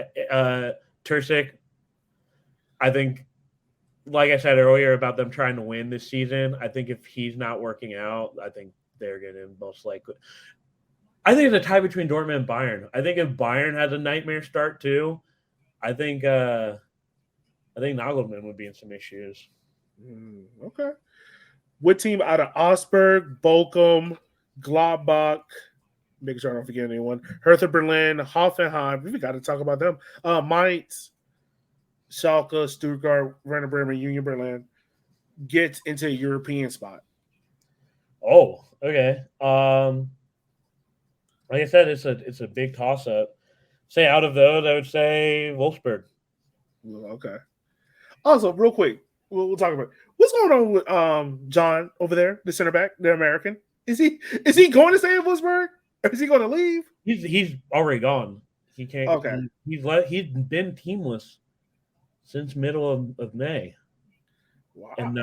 Terzic. I think, like I said earlier about them trying to win this season, I think if he's not working out, I think they're going to most likely. I think it's a tie between Dortmund and Bayern. I think if Bayern has a nightmare start too, I think Nagelman would be in some issues. Okay. What team out of Augsburg, Bochum, Gladbach, make sure I don't forget anyone, Hertha Berlin, Hoffenheim, we got to talk about them, Mainz, Schalke, Stuttgart, Werder Bremen, Union Berlin, gets into a European spot? Oh, okay. Like I said, it's a big toss up. Say out of those, I would say Wolfsburg. Okay. Also, real quick, we'll talk about what's going on with John over there, the center back, the American. Is he going to stay in Wolfsburg? Or is he going to leave? He's already gone. He can't. Okay. He's been teamless since middle of May. Wow. And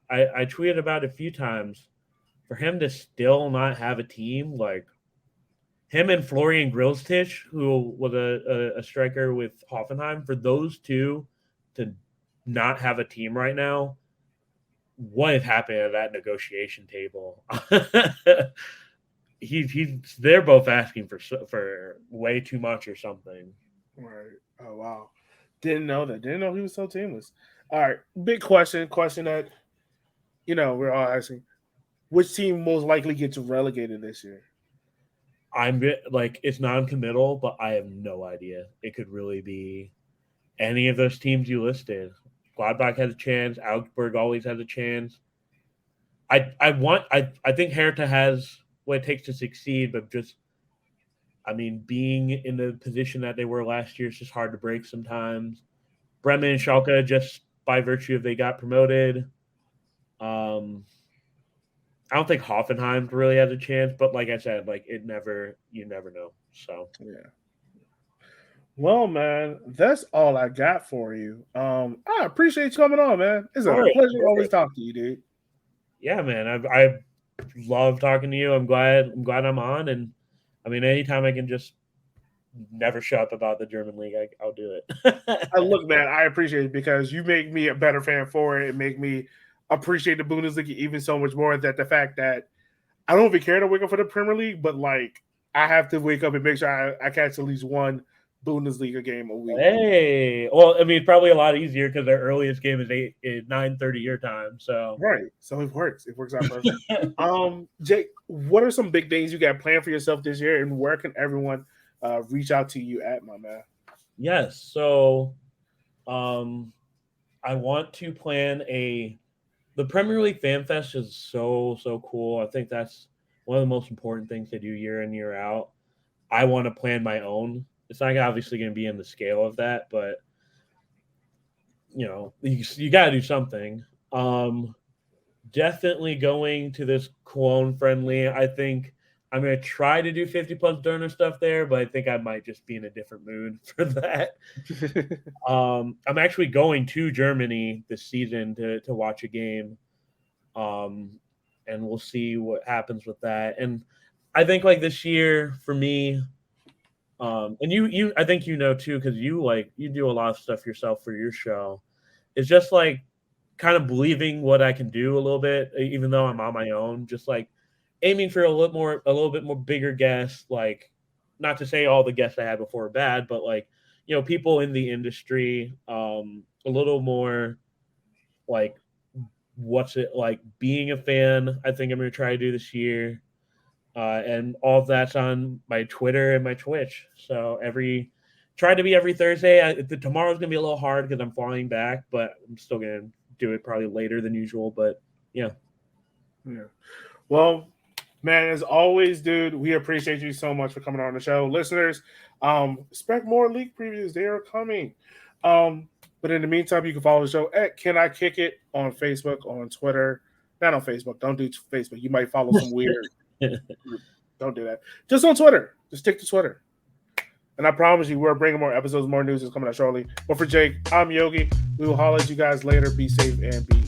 I tweeted about it a few times. For him to still not have a team, like him and Florian Grillstich, who was a striker with Hoffenheim, for those two to not have a team right now, what is happening at that negotiation table? They're both asking for way too much or something. Right. Oh wow. Didn't know that. Didn't know he was so teamless. All right. Big question that we're all asking. Which team most likely gets relegated this year? I'm like it's non-committal, but I have no idea. It could really be any of those teams you listed. Gladbach has a chance. Augsburg always has a chance. I think Hertha has what it takes to succeed, but just being in the position that they were last year is just hard to break sometimes. Bremen and Schalke, just by virtue of they got promoted. I don't think Hoffenheim really has a chance, but like I said, like you never know. So Yeah. Well, man, that's all I got for you. I appreciate you coming on, man. It's all a right, pleasure always talking to you, dude. yeah, man, I love talking to you. I'm glad I'm on, and I mean, anytime I can just never shut up about the German league, I'll do it. Look, man, I appreciate it because you make me a better fan for it and make me appreciate the Bundesliga even so much more. That the fact that I don't even care to wake up for the Premier League, but like I have to wake up and make sure I catch at least one Bundesliga game a week. Hey, well, I mean, it's probably a lot easier because their earliest game is 9:30 your time. So right, so it works. It works out perfect. Jake, what are some big things you got planned for yourself this year, and where can everyone reach out to you at, my man? Yes, so I want to plan the Premier League Fan Fest is so cool. I think that's one of the most important things to do year in year out. I want to plan my own. It's not obviously going to be in the scale of that, but you got to do something. Definitely going to this Cologne friendly. I think I'm going to try to do 50 plus donor stuff there, but I think I might just be in a different mood for that. I'm actually going to Germany this season to watch a game. And we'll see what happens with that. And I think like this year for me, and you I think too, because you do a lot of stuff yourself for your show. It's just like kind of believing what I can do a little bit, even though I'm on my own. Just like aiming for a little bit more bigger guests. Like, not to say all the guests I had before are bad, but like people in the industry, a little more like what's it like being a fan. I think I'm going to try to do this year. And all of that's on my Twitter and my Twitch. So try to be every Thursday. Tomorrow's gonna be a little hard because I'm flying back, but I'm still gonna do it probably later than usual. But yeah. Well, man, as always, dude, we appreciate you so much for coming on the show, listeners. Expect more league previews; they are coming. But in the meantime, you can follow the show at Can I Kick It on Facebook, on Twitter. Not on Facebook. Don't do Facebook. You might follow some weird. Don't do that. Just on Twitter. Just stick to Twitter. And I promise you, we're bringing more episodes, more news is coming out shortly. But for Jake, I'm Yogi. We will holler at you guys later. Be safe and be